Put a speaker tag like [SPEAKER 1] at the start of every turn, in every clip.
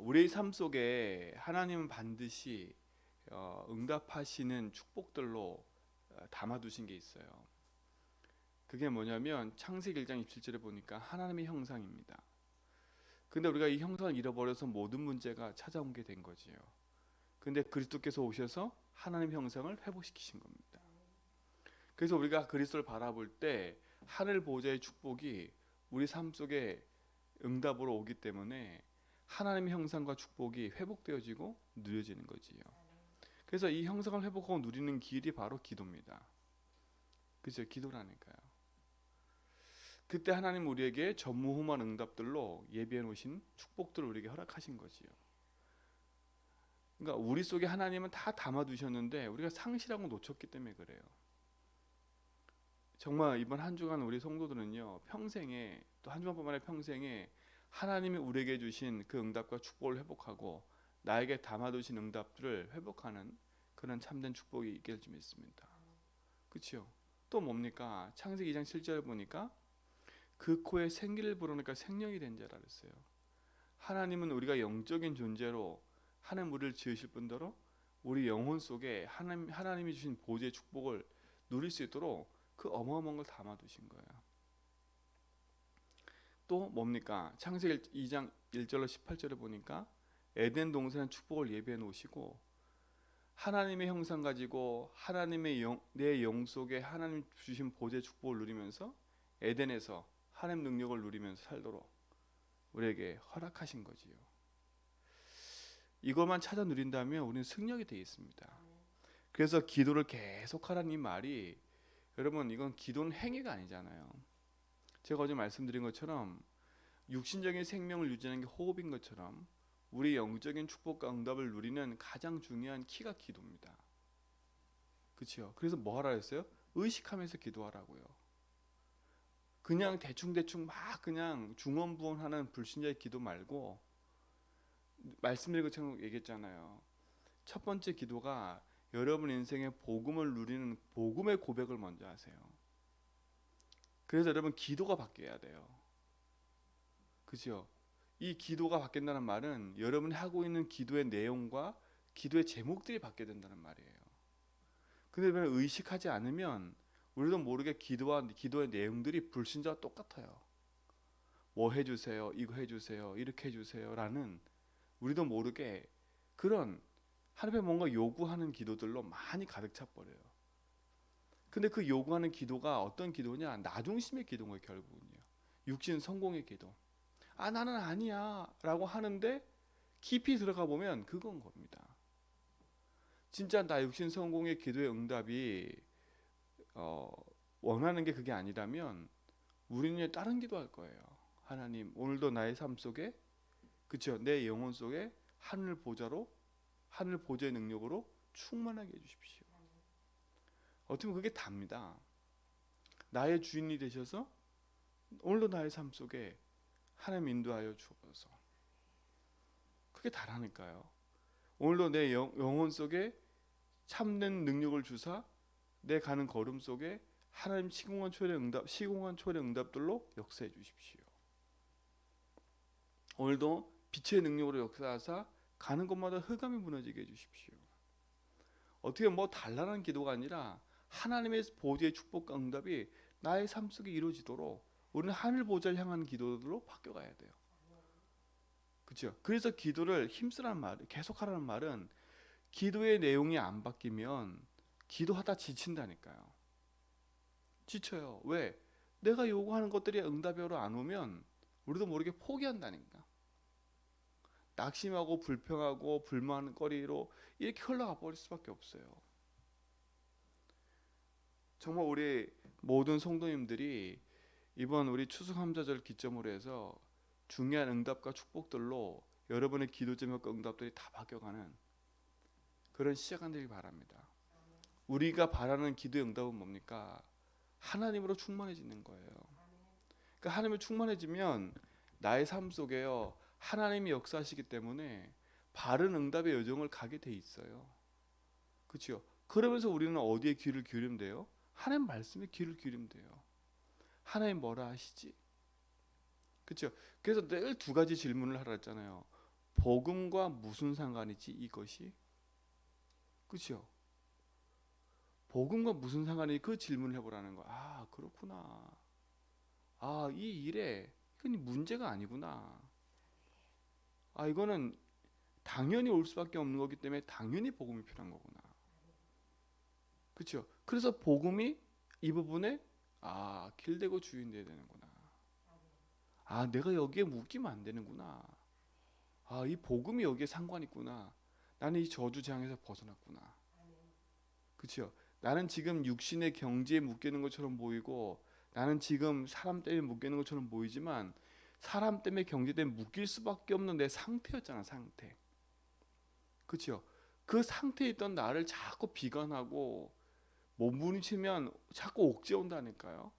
[SPEAKER 1] 우리의 삶 속에 하나님은 반드시 응답하시는 축복들로 담아두신 게 있어요. 그게 뭐냐면 창세기 1장 27절에 보니까 하나님의 형상입니다. 근데 우리가 이 형상을 잃어버려서 모든 문제가 찾아온 게 된 거지요. 근데 그리스도께서 오셔서 하나님 형상을 회복시키신 겁니다. 그래서 우리가 그리스도를 바라볼 때 하늘 보좌의 축복이 우리 삶 속에 응답으로 오기 때문에 하나님의 형상과 축복이 회복되어지고 누려지는 거지요. 그래서 이 형상을 회복하고 누리는 길이 바로 기도입니다. 그죠? 기도라니까요. 그때 하나님 우리에게 전무후무한 응답들로 예비해 놓으신 축복들을 우리에게 허락하신 거지요. 그러니까 우리 속에 하나님은 다 담아두셨는데 우리가 상실하고 놓쳤기 때문에 그래요. 정말 이번 한 주간 우리 성도들은요, 평생에, 또 한 주간뿐만 아니라 평생에 하나님이 우리에게 주신 그 응답과 축복을 회복하고 나에게 담아두신 응답들을 회복하는 그런 참된 축복이 있길 좀 믿습니다. 그렇죠? 또 뭡니까? 창세기 2장 7절에 보니까 그 코에 생기를 불어넣으니까 생명이 된 자라 그랬어요. 하나님은 우리가 영적인 존재로 하나님 우리를 지으실 뿐더러 우리 영혼 속에 하나님이 주신 보좌의 축복을 누릴 수 있도록 그 어마어마한 걸 담아두신 거예요. 또 뭡니까? 창세기 2장 1절로 18절에 보니까 에덴 동산의 축복을 예비해 놓으시고 하나님의 형상 가지고 하나님의 내 영 속에 하나님 주신 보좌의 축복을 누리면서 에덴에서 하나님 능력을 누리면서 살도록 우리에게 허락하신 거지요. 이것만 찾아 누린다면 우리는 승리하게 되어 있습니다. 그래서 기도를 계속하라는 이 말이, 여러분, 이건 기도는 행위가 아니잖아요. 제가 어제 말씀드린 것처럼 육신적인 생명을 유지하는 게 호흡인 것처럼 우리 영적인 축복과 응답을 누리는 가장 중요한 키가 기도입니다. 그렇죠? 그래서 뭐 하라 했어요? 의식하면서 기도하라고요. 그냥 대충 막 그냥 중언부언하는 불신자의 기도 말고, 말씀드린 것처럼 얘기했잖아요. 첫 번째 기도가 여러분 인생의 복음을 누리는 복음의 고백을 먼저 하세요. 그래서 여러분 기도가 바뀌어야 돼요. 그죠? 이 기도가 바뀐다는 말은 여러분이 하고 있는 기도의 내용과 기도의 제목들이 바뀌어야 된다는 말이에요. 근데 여러분 의식하지 않으면 우리도 모르게 기도의 내용들이 불신자와 똑같아요. 뭐 해주세요, 이거 해주세요, 이렇게 해주세요 라는, 우리도 모르게 그런 하나님의 뭔가 요구하는 기도들로 많이 가득 차버려요. 근데 그 요구하는 기도가 어떤 기도냐? 나 중심의 기도인 거예요. 결국은요, 육신 성공의 기도. 아, 나는 아니야 라고 하는데 깊이 들어가 보면 그건 겁니다. 진짜 나 육신 성공의 기도의 응답이 원하는 게 그게 아니라면 우리는 다른 기도할 거예요. 하나님, 오늘도 나의 삶 속에, 그쵸, 내 영혼 속에 하늘 보좌의 능력으로 충만하게 해주십시오. 어떻게 보면 그게 답니다. 나의 주인이 되셔서 오늘도 나의 삶 속에 하나님 인도하여 주옵소서. 그게 다라니까요. 오늘도 내 영혼 속에 참된 능력을 주사 내 가는 걸음 속에 하나님 시공한 초월의 응답들로 역사해 주십시오. 오늘도 빛의 능력으로 역사하사 가는 곳마다 흑암이 무너지게 해주십시오. 어떻게 뭐 달라는 기도가 아니라 하나님의 보좌의 축복과 응답이 나의 삶 속에 이루어지도록 우리는 하늘 보좌를 향한 기도로 바뀌어가야 돼요. 그렇죠? 그래서 기도를 힘쓰라는 말, 계속하라는 말은 기도의 내용이 안 바뀌면 기도하다 지친다니까요. 지쳐요. 왜? 내가 요구하는 것들이 응답으로 안 오면 우리도 모르게 포기한다니까. 낙심하고 불평하고 불만거리로 이렇게 흘러가 버릴 수밖에 없어요. 정말 우리 모든 성도님들이 이번 우리 추수감사절 기점으로 해서 중요한 응답과 축복들로 여러분의 기도 제목과 응답들이 다 바뀌어가는 그런 시작이 되길 바랍니다. 우리가 바라는 기도의 응답은 뭡니까? 하나님으로 충만해지는 거예요. 그러니까 하나님을 충만해지면 나의 삶 속에요, 하나님이 역사하시기 때문에 바른 응답의 여정을 가게 돼 있어요. 그렇죠? 그러면서 우리는 어디에 귀를 기울이면 돼요? 하나님 말씀에 귀를 기울이면 돼요. 하나님 뭐라 하시지? 그렇죠? 그래서 늘 두 가지 질문을 하라 했잖아요. 복음과 무슨 상관이지 이것이? 그렇죠? 복음과 무슨 상관이 그 질문을 해보라는 거야. 아 그렇구나. 아 이 일에 이건 문제가 아니구나. 아 이거는 당연히 올 수밖에 없는 거기 때문에 당연히 복음이 필요한 거구나. 그렇죠? 그래서 복음이 이 부분에 길되고 주인돼야 되는구나. 아 내가 여기에 묶이면 안 되는구나. 아 이 복음이 여기에 상관 있구나. 나는 이 저주 재앙에서 벗어났구나. 그렇죠? 나는 지금 육신의 경지에 묶이는 것처럼 보이고 나는 지금 사람 때문에 묶이는 것처럼 보이지만 사람 때문에 경제 때문에 묶일 수밖에 없는 내 상태였잖아. 상태. 그렇죠? 그 상태에 있던 나를 자꾸 비관하고 몸부림치면 자꾸 옥죄 온다니까요.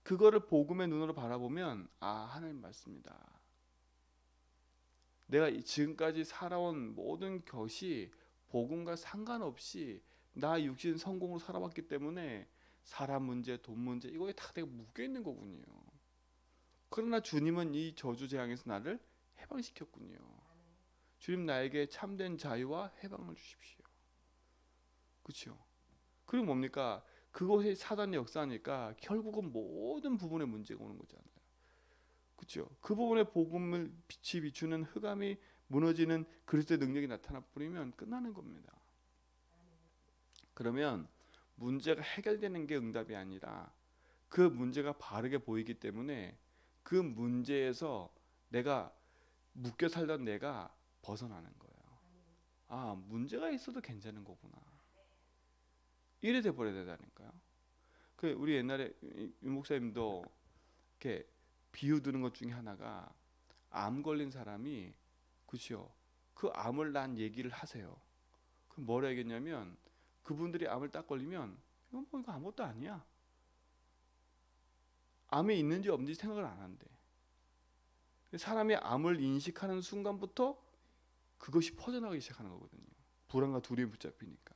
[SPEAKER 1] 그거를 복음의 눈으로 바라보면 하나님 맞습니다. 내가 지금까지 살아온 모든 것이 복음과 상관없이 나 육신 성공으로 살아왔기 때문에 사람 문제, 돈 문제 이거에 다 내가 묶여 있는 거군요. 그러나 주님은 이 저주 재앙에서 나를 해방시켰군요. 주님 나에게 참된 자유와 해방을 주십시오. 그렇죠? 그리고 뭡니까? 그것이 사단의 역사니까 결국은 모든 부분에 문제가 오는 거잖아요. 그렇죠? 그 부분에 복음을 빛이 비추는 흑암이 무너지는 그리스도의 능력이 나타나 버리면 끝나는 겁니다. 그러면 문제가 해결되는 게 응답이 아니라 그 문제가 바르게 보이기 때문에 그 문제에서 내가 묶여 살던 내가 벗어나는 거예요. 문제가 있어도 괜찮은 거구나. 이래 돼 버려야 되다니까요. 그 우리 옛날에 유 목사님도 이렇게 비유 드는 것 중에 하나가 암 걸린 사람이 그죠? 그 암을 난 얘기를 하세요. 그 뭐라 얘기했냐면 그분들이 암을 딱 걸리면 이거 아무것도 아니야. 암이 있는지 없는지 생각을 안 한대. 사람이 암을 인식하는 순간부터 그것이 퍼져나가기 시작하는 거거든요. 불안과 두려움이 붙잡히니까.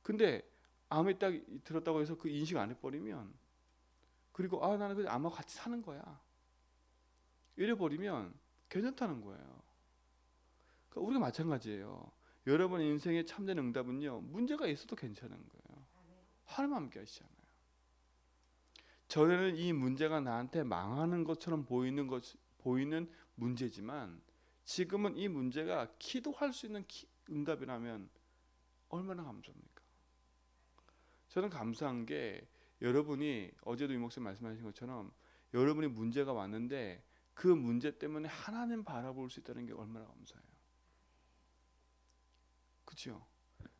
[SPEAKER 1] 근데 암이 딱 들었다고 해서 그 인식 안 해버리면 그리고 나는 그 암하고 같이 사는 거야. 이래버리면 괜찮다는 거예요. 그러니까 우리가 마찬가지예요. 여러분 인생의 참된 응답은요. 문제가 있어도 괜찮은 거예요. 하나님 함께 하시잖아요. 전에는 이 문제가 나한테 망하는 것처럼 보이는 문제지만 지금은 이 문제가 기도할 수 있는 응답이라면 얼마나 감사합니까? 저는 감사한 게 여러분이 어제도 이 목사님 말씀하신 것처럼 여러분이 문제가 왔는데 그 문제 때문에 하나님 바라볼 수 있다는 게 얼마나 감사해요. 그렇죠?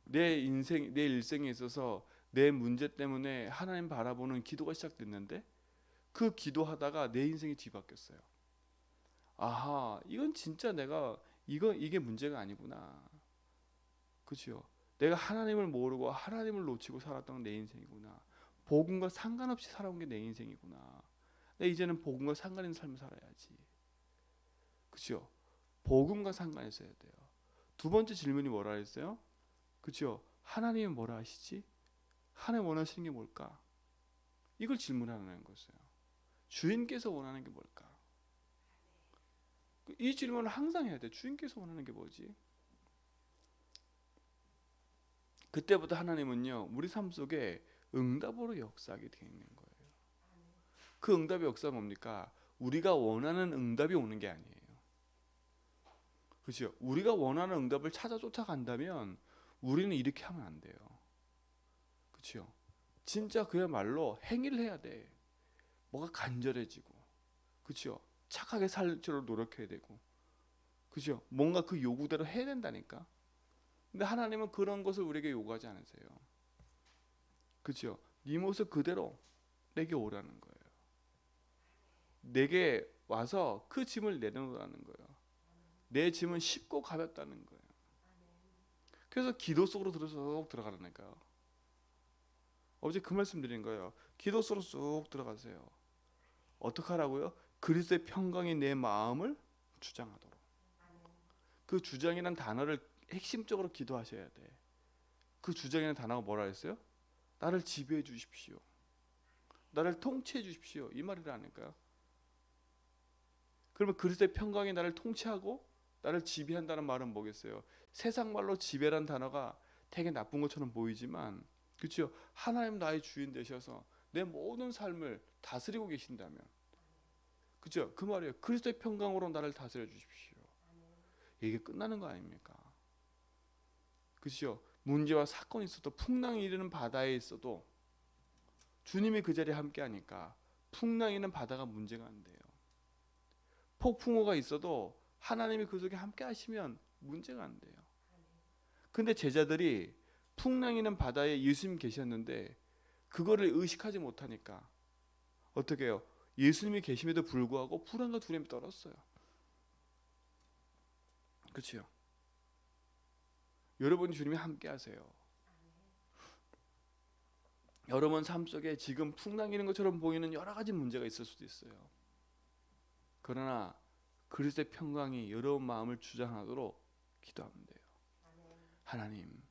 [SPEAKER 1] 내 일생에 있어서 내 문제 때문에 하나님 바라보는 기도가 시작됐는데 그 기도하다가 내 인생이 뒤바뀌었어요. 이건 진짜 내가 이게 문제가 아니구나. 그렇죠? 내가 하나님을 모르고 하나님을 놓치고 살았던 내 인생이구나. 복음과 상관없이 살아온 게 내 인생이구나. 이제는 복음과 상관 있는 삶을 살아야지. 그렇죠? 복음과 상관있어야 돼요. 두 번째 질문이 뭐라 했어요? 그렇죠? 하나님은 뭐라 하시지? 하나님 원하시는 게 뭘까? 이걸 질문하는 것이에요. 주인께서 원하는 게 뭘까? 이 질문을 항상 해야 돼. 주인께서 원하는 게 뭐지? 그때부터 하나님은요 우리 삶 속에 응답으로 역사하게 되어 있는 거예요. 그 응답의 역사가 뭡니까? 우리가 원하는 응답이 오는 게 아니에요. 그렇죠? 우리가 원하는 응답을 찾아 쫓아간다면 우리는 이렇게 하면 안 돼요. 그렇죠? 진짜 그야말로 행위를 해야 돼. 뭐가 간절해지고, 그렇죠? 착하게 살도록 노력해야 되고, 그렇죠? 뭔가 그 요구대로 해야 된다니까. 근데 하나님은 그런 것을 우리에게 요구하지 않으세요. 그렇죠? 네 모습 그대로 내게 오라는 거예요. 내게 와서 그 짐을 내려놓으라는 거예요. 내 짐은 쉽고 가볍다는 거예요. 그래서 기도 속으로 들어가라니까요. 어제 그 말씀 드린 거예요. 기도 속으로 쑥 들어가세요. 어떻게 하라고요? 그리스도의 평강이 내 마음을 주장하도록. 그 주장이라는 단어를 핵심적으로 기도하셔야 돼. 그 주장이라는 단어가 뭐라 했어요? 나를 지배해 주십시오. 나를 통치해 주십시오. 이 말이라니까요. 그러면 그리스도의 평강이 나를 통치하고 나를 지배한다는 말은 뭐겠어요? 세상 말로 지배라는 단어가 되게 나쁜 것처럼 보이지만, 그렇죠? 하나님 나의 주인 되셔서 내 모든 삶을 다스리고 계신다면, 그렇죠? 그 말이에요. 그리스도의 평강으로 나를 다스려 주십시오. 이게 끝나는 거 아닙니까? 그렇죠? 문제와 사건이 있어도, 풍랑이 이르는 바다에 있어도 주님이 그 자리에 함께하니까 풍랑이는 바다가 문제가 안 돼요. 폭풍우가 있어도 하나님이 그 속에 함께하시면 문제가 안 돼요. 근데 제자들이 풍랑이는 바다에 예수님 계셨는데 그거를 의식하지 못하니까 어떻게 해요? 예수님이 계심에도 불구하고 불안과 두려움이 떨었어요. 그렇죠? 여러분이 주님이 함께하세요. 여러분 삶 속에 지금 풍랑이 있는 것처럼 보이는 여러 가지 문제가 있을 수도 있어요. 그러나 그리스도의 평강이 여러분 마음을 주장하도록 기도하면 돼요. 하나님,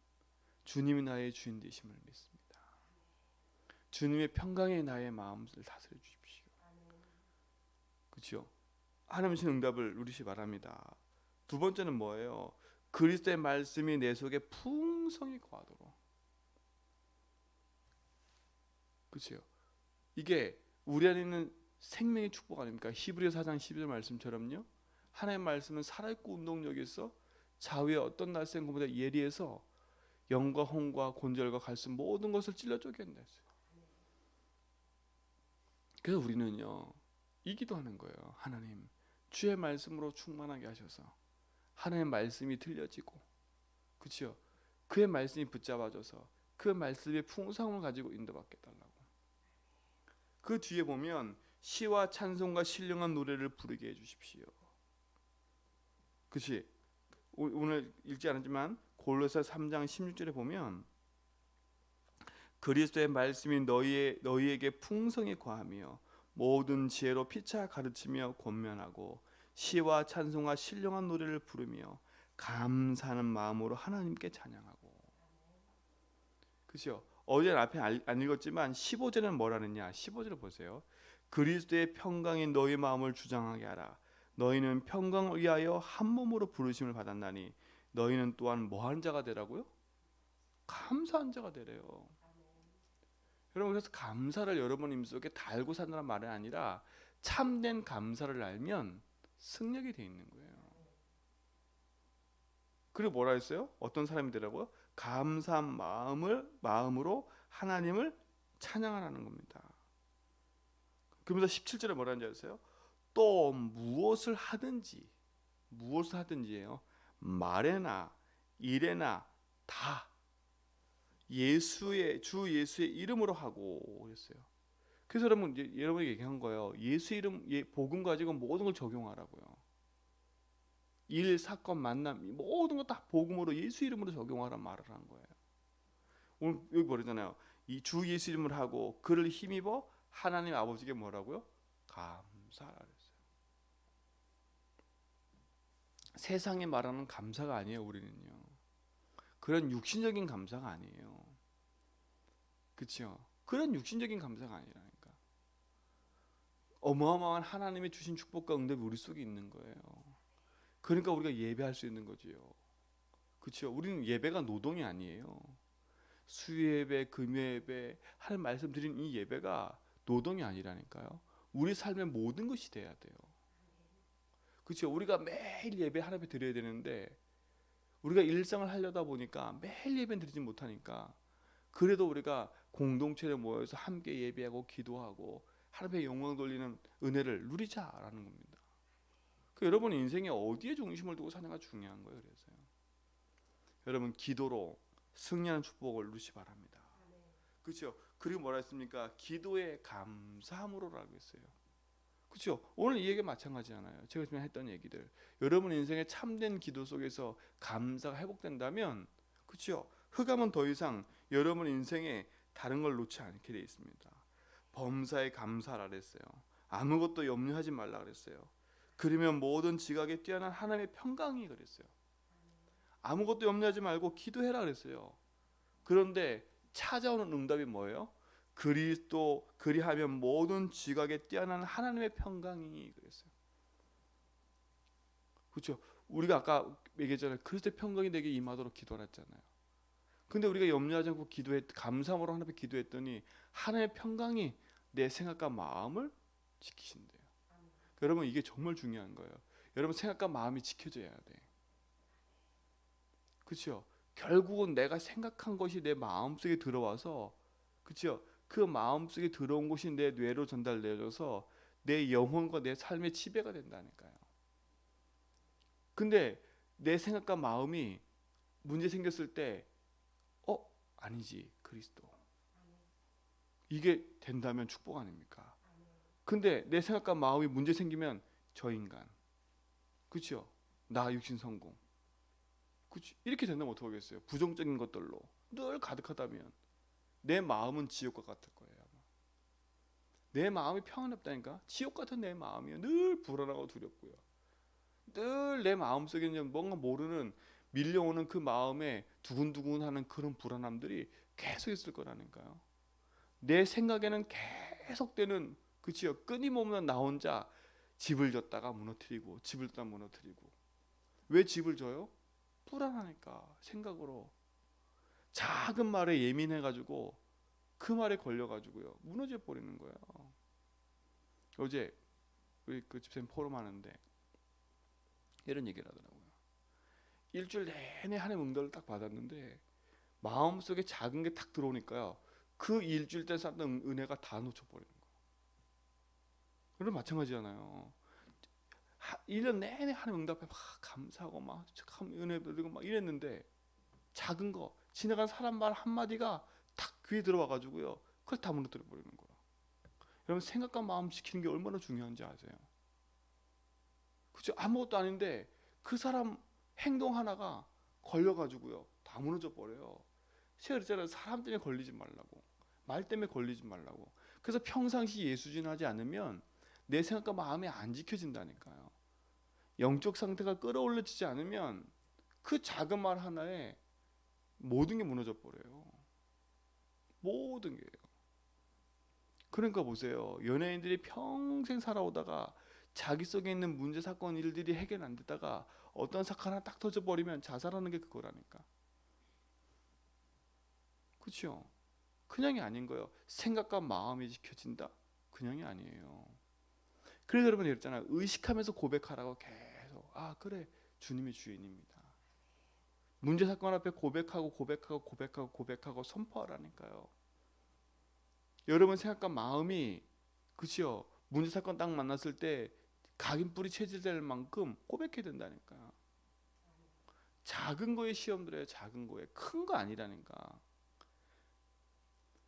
[SPEAKER 1] 주님이 나의 주인 되심을 믿습니다. 주님의 평강에 나의 마음을 다스려 주십시오. 그렇죠? 하나님의 응답을 누리시 바랍니다. 두 번째는 뭐예요? 그리스도의 말씀이 내 속에 풍성히 거하도록. 그렇죠? 이게 우리 안에 있는 생명의 축복 아닙니까? 히브리서 4장 12절 말씀처럼요. 하나님의 말씀은 살아있고 운동력이 있어 좌우의 어떤 날쌘 것보다 예리해서 영과 혼과 곤절과 갈수 모든 것을 찔러 쪼갠다 했어요. 그래서 우리는요 이 기도하는 거예요. 하나님, 주의 말씀으로 충만하게 하셔서 하나님의 말씀이 들려지고, 그렇죠? 그의 말씀이 붙잡아줘서 그 말씀의 풍성함을 가지고 인도받게 달라고. 그 뒤에 보면 시와 찬송과 신령한 노래를 부르게 해주십시오. 그렇지? 오늘 읽지 않았지만 골로새 3장 16절에 보면 그리스도의 말씀이 너희에게 풍성히 거하며 모든 지혜로 피차 가르치며 권면하고 시와 찬송과 신령한 노래를 부르며 감사하는 마음으로 하나님께 찬양하고. 그렇죠? 어제 앞에 안 읽었지만 15절은 뭐라느냐? 15절을 보세요. 그리스도의 평강이 너희 마음을 주장하게 하라. 너희는 평강을 위하여 한 몸으로 부르심을 받았나니 너희는 또한 뭐한 자가 되라고요? 감사한 자가 되래요. 여러분, 그래서 감사를 여러분 마음속에 달고 산다는 말이 아니라 참된 감사를 알면 승력이 돼 있는 거예요. 그리고 뭐라 했어요? 어떤 사람이 되라고요? 감사한 마음으로 하나님을 찬양하라는 겁니다. 그러면서 17절에 뭐라 하는지 아세요? 또 무엇을 하든지예요. 말에나 일에나 다 주 예수의 이름으로 하고 그랬어요. 그래서 여러분이 얘기한 거예요. 예수 이름, 복음 가지고 모든 걸 적용하라고요. 일, 사건, 만남 모든 거 다 복음으로 예수 이름으로 적용하라는 말을 한 거예요. 오늘 여기 버리잖아요. 이 주 예수 이름을 하고 그를 힘입어 하나님 아버지께 뭐라고요? 감사하라 그랬어요. 세상에 말하는 감사가 아니에요. 우리는요. 그런 육신적인 감사가 아니에요. 그렇죠? 그런 육신적인 감사가 아니라니까. 어마어마한 하나님이 주신 축복과 응답이 우리 속에 있는 거예요. 그러니까 우리가 예배할 수 있는 거지요. 그렇죠? 우리는 예배가 노동이 아니에요. 수요예배, 금요예배, 하나님 말씀 드린 이 예배가 노동이 아니라니까요. 우리 삶의 모든 것이 돼야 돼요. 그렇죠? 우리가 매일 예배 하나님 앞에 드려야 되는데 우리가 일상을 하려다 보니까 매일 예배 드리지 못하니까 그래도 우리가 공동체에 모여서 함께 예배하고 기도하고 하나님의 영광 돌리는 은혜를 누리자라는 겁니다. 여러분 인생에 어디에 중심을 두고 사냐가 중요한 거예요. 그래서요. 여러분 기도로 승리하는 축복을 누리시 바랍니다. 그렇죠? 그리고 뭐라 했습니까? 기도에 감사함으로라고 했어요. 그렇죠? 오늘 이 얘기 마찬가지잖아요. 제가 지금 했던 얘기들. 여러분 인생의 참된 기도 속에서 감사가 회복된다면, 그렇죠? 흑암은 더 이상 여러분 인생에 다른 걸 놓지 않게 돼 있습니다. 범사에 감사하라 그랬어요. 아무것도 염려하지 말라 그랬어요. 그러면 모든 지각에 뛰어난 하나님의 평강이 그랬어요. 아무것도 염려하지 말고 기도해라 그랬어요. 그런데 찾아오는 응답이 뭐예요? 그리스도 그리하면 모든 지각에 뛰어난 하나님의 평강이 그랬어요. 그렇죠? 우리가 아까 얘기했잖아요. 그리스도의 평강이 내게 임하도록 기도를 했잖아요. 근데 우리가 염려하지 않고 감사함으로 하나님께 기도했더니 하나님의 평강이 내 생각과 마음을 지키신대요. 여러분 이게 정말 중요한 거예요. 여러분 생각과 마음이 지켜져야 돼. 그렇죠? 결국은 내가 생각한 것이 내 마음속에 들어와서, 그렇죠? 그 마음속에 들어온 것이 내 뇌로 전달되어져서 내 영혼과 내 삶의 지배가 된다니까요. 근데 내 생각과 마음이 문제 생겼을 때 아니지 그리스도, 이게 된다면 축복 아닙니까? 근데 내 생각과 마음이 문제 생기면 저 인간, 그렇죠? 나 육신 성공, 그렇죠? 이렇게 된다면 어떡하겠어요? 부정적인 것들로 늘 가득하다면 내 마음은 지옥과 같을 거예요. 아마. 내 마음이 평안없다니까. 지옥 같은 내 마음이요. 늘 불안하고 두렵고요. 늘 내 마음속에는 뭔가 모르는 밀려오는 그 마음에 두근두근하는 그런 불안함들이 계속 있을 거라니까요. 내 생각에는 계속되는, 그치요? 끊임없는 나 혼자 집을 졌다가 무너뜨리고 집을 졌다가 무너뜨리고. 왜 집을 져요? 불안하니까. 생각으로 작은 말에 예민해가지고 그 말에 걸려가지고요 무너져 버리는 거예요. 어제 우리 그 집사님 포럼 하는데 이런 얘기를 하더라고요. 일주일 내내 하나님 응답을 딱 받았는데 마음속에 작은 게 탁 들어오니까요 그 일주일 때 쌓던 은혜가 다 놓쳐버리는 거예요. 그럼 마찬가지잖아요. 1년 내내 하나님 응답에 막 감사하고 막 은혜 드리고 막 이랬는데 작은 거 지나간 사람 말 한마디가 탁 귀에 들어와가지고요 그걸 다 무너뜨려 버리는 거예요. 여러분 생각과 마음 지키는 게 얼마나 중요한지 아세요? 그죠? 아무것도 아닌데 그 사람 행동 하나가 걸려가지고요 다 무너져 버려요. 제가 그랬잖아요. 사람 때문에 걸리지 말라고, 말 때문에 걸리지 말라고. 그래서 평상시 예수진하지 않으면 내 생각과 마음이 안 지켜진다니까요. 영적 상태가 끌어올려지지 않으면 그 작은 말 하나에 모든 게 무너져 버려요. 모든 게요. 그러니까 보세요. 연예인들이 평생 살아오다가 자기 속에 있는 문제 사건 일들이 해결 안 되다가 어떤 사건 하나 딱 터져버리면 자살하는 게 그거라니까. 그렇죠? 그냥이 아닌 거예요. 생각과 마음이 지켜진다? 그냥이 아니에요. 그래서 여러분 그랬잖아요. 의식하면서 고백하라고 계속. 아 그래 주님이 주인입니다. 문제 사건 앞에 고백하고 선포하라니까요. 여러분 생각과 마음이, 그치요? 문제 사건 딱 만났을 때 각인뿌리 체질될 만큼 고백해야 된다니까. 작은 거에 시험 들어요. 작은 거에. 큰 거 아니라니까.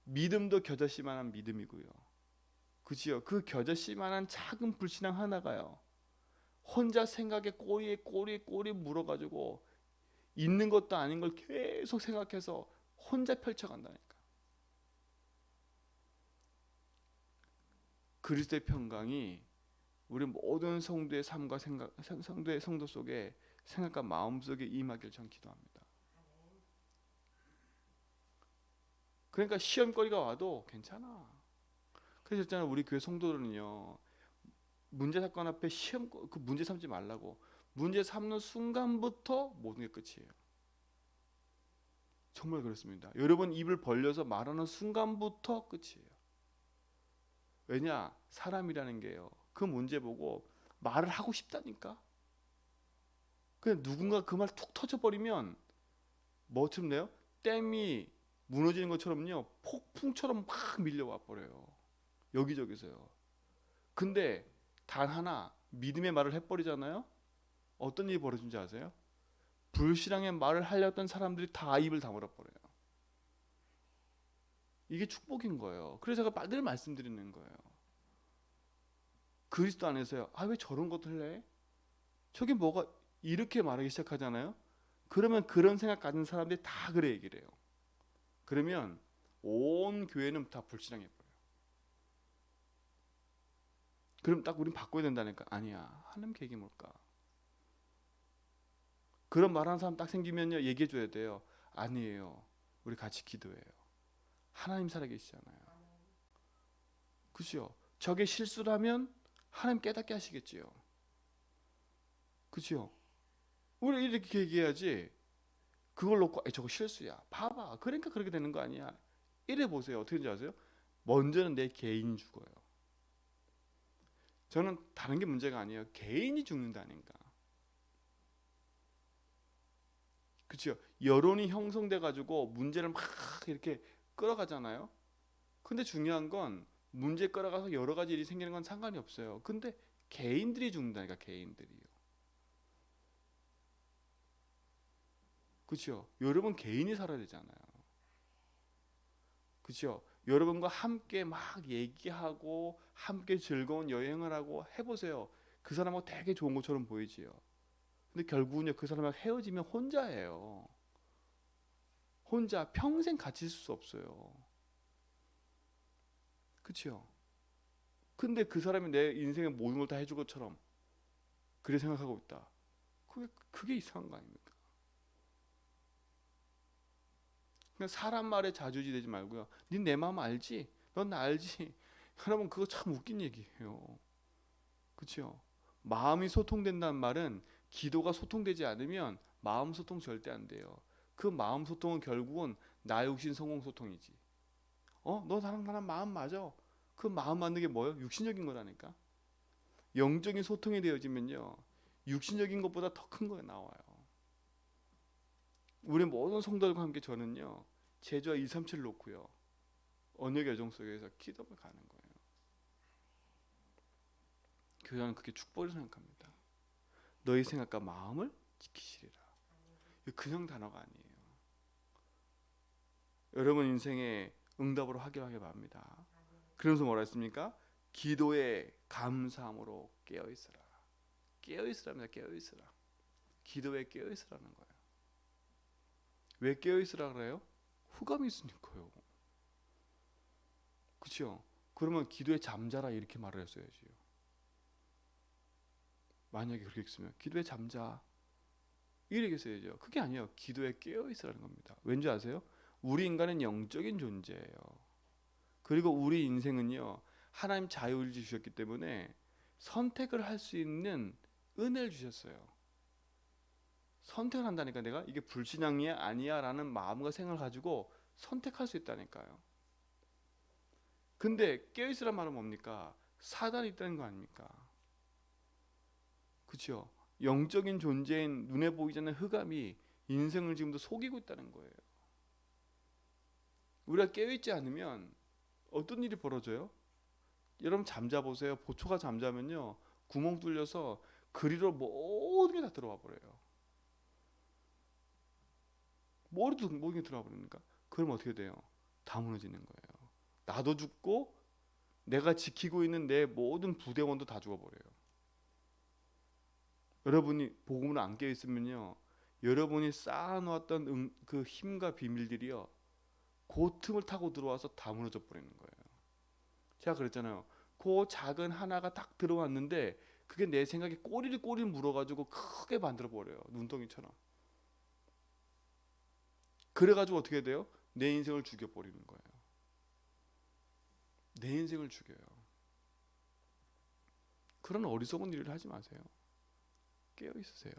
[SPEAKER 1] 믿음도 겨자씨만한 믿음이고요. 그치요? 그 겨자씨만한 작은 불신앙 하나가요 혼자 생각에 꼬리에 물어가지고 있는 것도 아닌 걸 계속 생각해서 혼자 펼쳐간다니까. 그리스도의 평강이 우리 모든 성도의 삶과 성도 속에 생각과 마음 속에 임하길 전 기도합니다. 그러니까 시험거리가 와도 괜찮아. 그래서 있잖아요. 우리 교회 성도들은요. 문제 사건 앞에 그 문제 삼지 말라고. 문제 삼는 순간부터 모든 게 끝이에요. 정말 그렇습니다. 여러분 입을 벌려서 말하는 순간부터 끝이에요. 왜냐? 사람이라는 게요. 그 문제 보고 말을 하고 싶다니까. 그냥 누군가 그 말 툭 터져버리면 뭐처럼 돼요? 댐이 무너지는 것처럼요. 폭풍처럼 막 밀려와 버려요. 여기저기서요. 근데 단 하나 믿음의 말을 해버리잖아요. 어떤 일이 벌어진지 아세요? 불신앙의 말을 하려던 사람들이 다 입을 다물어 버려요. 이게 축복인 거예요. 그래서 제가 늘 말씀드리는 거예요. 그리스도 안에서요. 아 왜 저런 것을 해? 저게 뭐가, 이렇게 말하기 시작하잖아요. 그러면 그런 생각 가진 사람들이 다 그래 얘기를 해요. 그러면 온 교회는 다 불신앙해 버려요. 그럼 딱 우린 바꿔야 된다니까. 아니야. 하나님 계획이 뭘까? 그런 말하는 사람 딱 생기면요 얘기해 줘야 돼요. 아니에요. 우리 같이 기도해요. 하나님 살아계시잖아요. 그죠? 저게 실수라면 하나님 깨닫게 하시겠지요. 그죠? 우리 이렇게 얘기해야지. 그걸 놓고 저거 실수야. 봐봐. 그러니까 그렇게 되는 거 아니야. 이래 보세요. 어떻게 되는지 아세요? 먼저는 내 개인이 죽어요. 저는 다른 게 문제가 아니에요. 개인이 죽는다니까. 그렇죠? 여론이 형성돼 가지고 문제를 막 이렇게 끌어가잖아요. 근데 중요한 건 문제 끌어가서 여러 가지 일이 생기는 건 상관이 없어요. 근데 개인들이 죽는다니까, 개인들이요. 그렇죠? 여러분 개인이 살아야 되잖아요. 그렇죠? 여러분과 함께 막 얘기하고 함께 즐거운 여행을 하고 해보세요. 그 사람하고 되게 좋은 것처럼 보이지요. 근데 결국은요, 그 사람하고 헤어지면 혼자예요. 혼자 평생 같이 있을 수 없어요. 그렇죠? 근데 그 사람이 내 인생의 모든 걸 다 해줄 것처럼 그래 생각하고 있다. 그게 이상한 거 아닙니까? 그냥 사람 말에 자주지 되지 말고요. 니 내 마음 알지? 넌 나 알지? 여러분 그거 참 웃긴 얘기예요. 그렇죠? 마음이 소통된다는 말은 기도가 소통되지 않으면 마음 소통 절대 안 돼요. 그 마음 소통은 결국은 나 육신 성공 소통이지. 너 나랑 마음 맞아. 그 마음 맞는 게 뭐예요? 육신적인 거라니까. 영적인 소통이 되어지면요, 육신적인 것보다 더 큰 거 나와요. 우리 모든 성도들과 함께 저는요, 제주와 237 놓고요, 언약 여정 속에서 기도를 가는 거예요. 저는 그게 축복이라고 생각합니다. 너희 생각과 마음을 지키시리라. 그냥 단어가 아니에요. 여러분 인생에 응답으로 하길 바랍니다. 그러면서 뭐라 했습니까? 기도에 감사함으로 깨어 있으라. 깨어 있으랍니다. 깨어 있으라. 기도에 깨어 있으라는 거예요. 왜 깨어 있으라 그래요? 흑암이 있으니까요. 그렇죠? 그러면 기도에 잠자라 이렇게 말을 했어야지요. 만약에 그렇게 있으면 기도에 잠자 이렇게 써야죠. 그게 아니에요. 기도에 깨어 있으라는 겁니다. 왠지 아세요? 우리 인간은 영적인 존재예요. 그리고 우리 인생은요, 하나님 자유의지 주셨기 때문에 선택을 할 수 있는 은혜를 주셨어요. 선택을 한다니까. 내가 이게 불신앙이야 아니야 라는 마음과 생각을 가지고 선택할 수 있다니까요. 근데 깨어있으란 말은 뭡니까? 사단이 있다는 거 아닙니까? 그렇죠? 영적인 존재인 눈에 보이지 않는 흑암이 인생을 지금도 속이고 있다는 거예요. 우리가 깨어있지 않으면 어떤 일이 벌어져요? 여러분 잠자보세요. 보초가 잠자면요, 구멍 뚫려서 그리로 모든 게 다 들어와 버려요. 모든 게 들어와 버리니까 그럼 어떻게 돼요? 다 무너지는 거예요. 나도 죽고 내가 지키고 있는 내 모든 부대원도 다 죽어버려요. 여러분이 복음을 안 깨어 있으면요, 여러분이 쌓아놓았던 그 힘과 비밀들이요, 그 틈을 타고 들어와서 다 무너져 버리는 거예요. 제가 그랬잖아요. 그 작은 하나가 딱 들어왔는데 그게 내 생각에 꼬리를 물어가지고 크게 만들어 버려요. 눈덩이처럼. 그래가지고 어떻게 돼요? 내 인생을 죽여버리는 거예요. 내 인생을 죽여요. 그런 어리석은 일을 하지 마세요. 깨어 있으세요.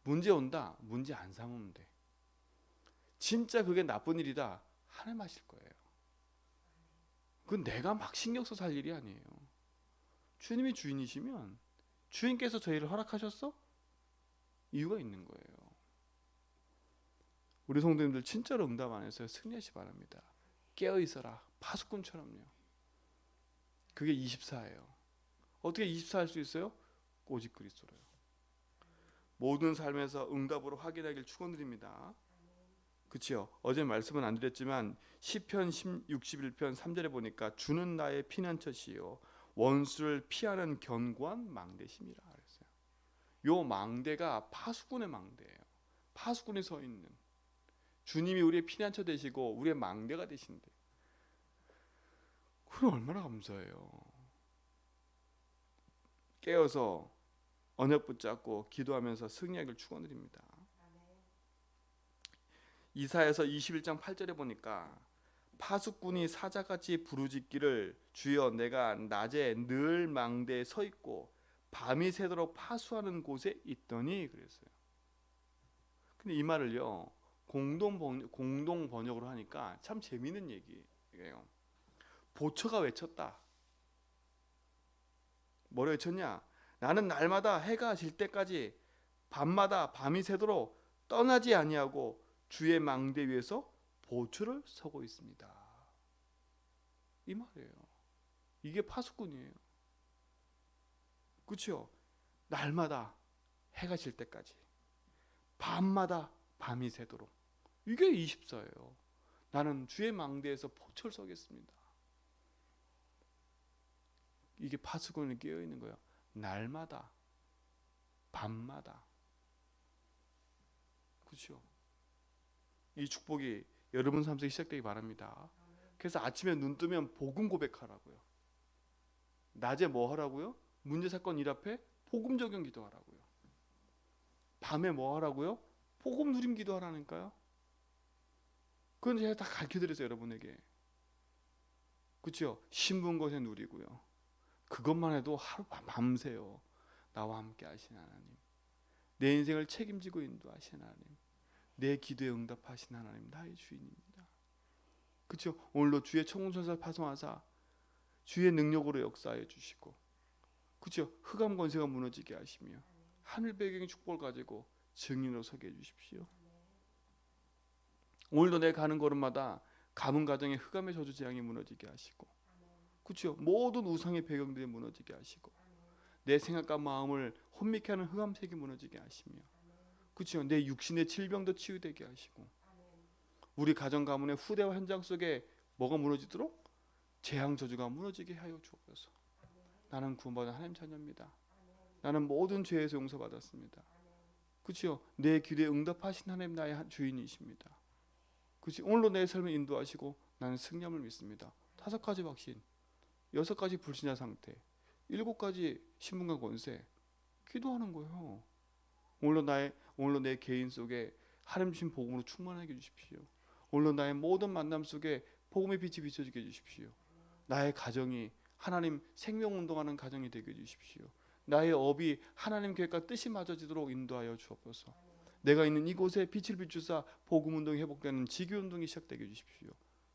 [SPEAKER 1] 문제 온다. 문제 안 삼으면 돼. 진짜 그게 나쁜 일이다. 하나님 하실 거예요. 그건 내가 막 신경 써서 할 일이 아니에요. 주님이 주인이시면 주인께서 저희를 허락하셨어? 이유가 있는 거예요. 우리 성도님들 진짜로 응답 안 해서 승리하시 바랍니다. 깨어 있어라. 파수꾼처럼요. 그게 24예요. 어떻게 24 할 수 있어요? 오직 그리스도로요. 모든 삶에서 응답으로 확인하길 축원드립니다. 그렇죠? 어제 말씀은 안 드렸지만 시편 61편 3절에 보니까 주는 나의 피난처시요 원수를 피하는 견고한 망대심이라 그랬어요. 요 망대가 파수꾼의 망대예요. 파수꾼이 서 있는, 주님이 우리의 피난처 되시고 우리의 망대가 되신대. 그럼 얼마나 감사해요. 깨어서 언약 붙잡고 기도하면서 승리하길 축원드립니다. 이사야서 21장 8절에 보니까 파수꾼이 사자같이 부르짖기를 주여 내가 낮에 늘 망대에 서 있고 밤이 새도록 파수하는 곳에 있더니 그랬어요. 근데 이 말을요 공동 번역으로 하니까 참 재미있는 얘기예요. 보처가 외쳤다. 뭐라 외쳤냐? 나는 날마다 해가 질 때까지 밤마다 밤이 새도록 떠나지 아니하고 주의 망대 위에서 보초를 서고 있습니다. 이 말이에요. 이게 파수꾼이에요. 그렇죠? 날마다 해가 질 때까지 밤마다 밤이 새도록 이게 24예요. 나는 주의 망대에서 보초를 서겠습니다. 이게 파수꾼이 깨어 있는 거예요. 날마다 밤마다. 그렇죠? 이 축복이 여러분 삶 속에 시작되기 바랍니다. 그래서 아침에 눈 뜨면 복음 고백하라고요. 낮에 뭐 하라고요? 문제 사건 일 앞에 복음 적용 기도하라고요. 밤에 뭐 하라고요? 복음 누림 기도하라니까요. 그건 제가 다 가르쳐드렸어요 여러분에게. 그렇죠? 신분 것에 누리고요. 그것만 해도 하루 밤새요. 나와 함께 하신 하나님, 내 인생을 책임지고 인도하신 하나님, 내 기도에 응답하신 하나님, 나의 주인입니다. 그렇죠? 오늘도 주의 청운선사 파송하사 주의 능력으로 역사해 주시고, 그렇죠? 흑암 권세가 무너지게 하시며 하늘 배경의 축복을 가지고 증인으로 서게 해 주십시오. 오늘도 내 가는 걸음마다 가문 가정의 흑암의 저주 재앙이 무너지게 하시고, 그렇죠? 모든 우상의 배경들이 무너지게 하시고, 내 생각과 마음을 혼미케 하는 흑암색이 무너지게 하시며, 그렇죠? 내 육신의 질병도 치유되게 하시고, 우리 가정 가문의 후대와 현장 속에 뭐가 무너지도록 재앙 저주가 무너지게 하여 주옵소서. 나는 구원받은 하나님 자녀입니다. 나는 모든 죄에서 용서받았습니다. 그렇죠? 내 기도에 응답하신 하나님 나의 주인이십니다. 그렇지? 오늘도 내 삶을 인도하시고 나는 승리함을 믿습니다. 5가지 확신, 6가지 불신자 상태, 7가지 신분과 권세, 기도하는 거예요. 오늘도 내 개인 속에 하나님 주신 복음으로 충만하게 해주십시오. 오늘도 나의 모든 만남 속에 복음의 빛이 비춰지게 해주십시오. 나의 가정이 하나님 생명운동하는 가정이 되게 해주십시오. 나의 업이 하나님 계획과 뜻이 맞아지도록 인도하여 주옵소서. 내가 있는 이곳에 빛을 비추사 복음운동이 회복되는 지교운동이 시작되게 해주십시오.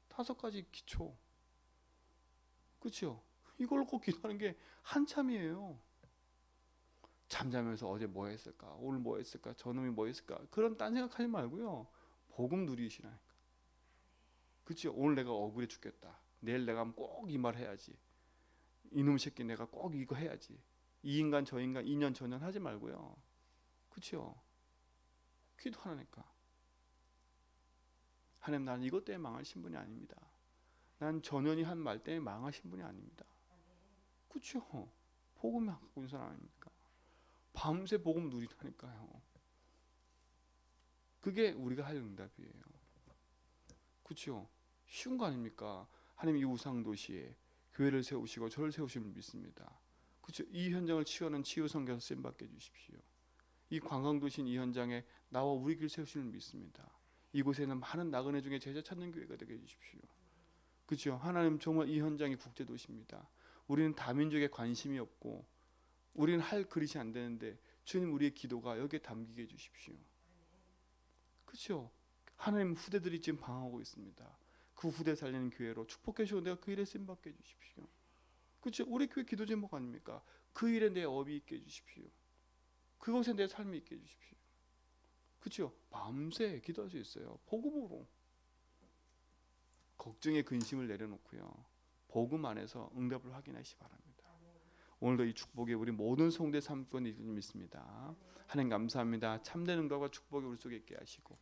[SPEAKER 1] 5가지 기초, 그렇죠? 이걸 꼭 기도하는 게 한참이에요. 잠자면서 어제 뭐 했을까, 오늘 뭐 했을까, 저놈이 뭐 했을까, 그런 딴 생각하지 말고요. 복음 누리시라니까. 그렇죠? 오늘 내가 억울해 죽겠다, 내일 내가 꼭 이 말 해야지, 이놈 새끼 내가 꼭 이거 해야지, 이 인간 저 인간 2년 전년 하지 말고요. 그렇죠? 기도하라니까. 하나님, 나는 이것 때문에 망하신 분이 아닙니다. 난 전현이 한 말 때문에 망하신 분이 아닙니다. 그렇죠? 복음이 갖고 있는 사람 아닙니까? 밤새 복음 누리라니까요. 그게 우리가 할 응답이에요. 그렇죠? 쉬운 거 아닙니까? 하나님 이 우상 도시에 교회를 세우시고 저를 세우심을 믿습니다. 그렇죠? 이 현장을 치유하는 치유 선교사 쓰임 받게 해주십시오. 이 관광 도시인 이 현장에 나와 우리 길 세우심을 믿습니다. 이곳에는 많은 나그네 중에 제자 찾는 교회가 되게 해주십시오. 그렇죠? 하나님 정말 이 현장이 국제 도시입니다. 우리는 다민족에 관심이 없고 우리는 할 그릇이 안 되는데 주님, 우리의 기도가 여기에 담기게 해주십시오. 그렇죠? 하나님 후대들이 지금 방황하고 있습니다. 그 후대 살리는 교회로 축복해 주시고 내가 그 일에 쓰임 받게 해주십시오. 그렇죠? 우리 교회 기도 제목 아닙니까? 그 일에 내 업이 있게 해주십시오. 그것에 내 삶이 있게 해주십시오. 그렇죠? 밤새 기도할 수 있어요. 복음으로. 걱정의 근심을 내려놓고요, 복음 안에서 응답을 확인하시기 바랍니다. 오늘도 이 축복이 우리 모든 성도의 삶권이 줄 믿습니다. 하나님 감사합니다. 참된 응답과 축복이 우리 속에 있게 하시고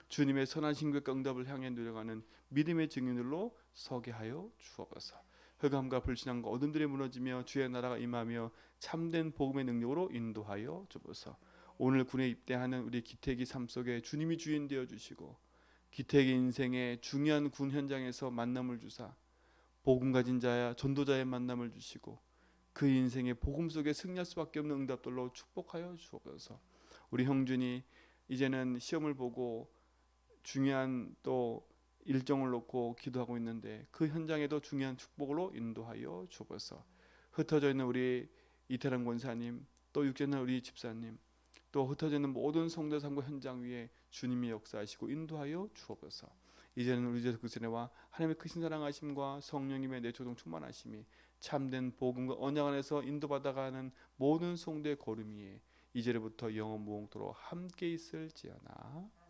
[SPEAKER 1] 주님의 선하신 계획과 응답을 향해 노력하는 믿음의 증인들로 서게 하여 주옵소서. 흑암과 불신앙과 어둠들이 무너지며 주의 나라가 임하며 참된 복음의 능력으로 인도하여 주옵소서. 오늘 군에 입대하는 우리 기택이 삶 속에 주님이 주인 되어 주시고 기택의 인생의 중요한 군 현장에서 만남을 주사 복음 가진 자야 전도자의 만남을 주시고 그 인생의 복음 속에 승리할 수밖에 없는 응답들로 축복하여 주옵소서. 우리 형준이 이제는 시험을 보고 중요한 또 일정을 놓고 기도하고 있는데 그 현장에도 중요한 축복으로 인도하여 주옵소서. 흩어져 있는 우리 이태람 권사님, 또 육전의 우리 집사님, 또 흩어져 있는 모든 성도 상고 현장 위에 주님이 역사하시고 인도하여 주옵소서. 이제는 우리 주 그리스도와 하나님의 크신 사랑하심과 성령님의 내초동 충만하심이 참된 복음과 언약 안에서 인도받아가는 모든 성도의 걸음 위에 이제로부터 영원 무궁토록 함께 있을지어다.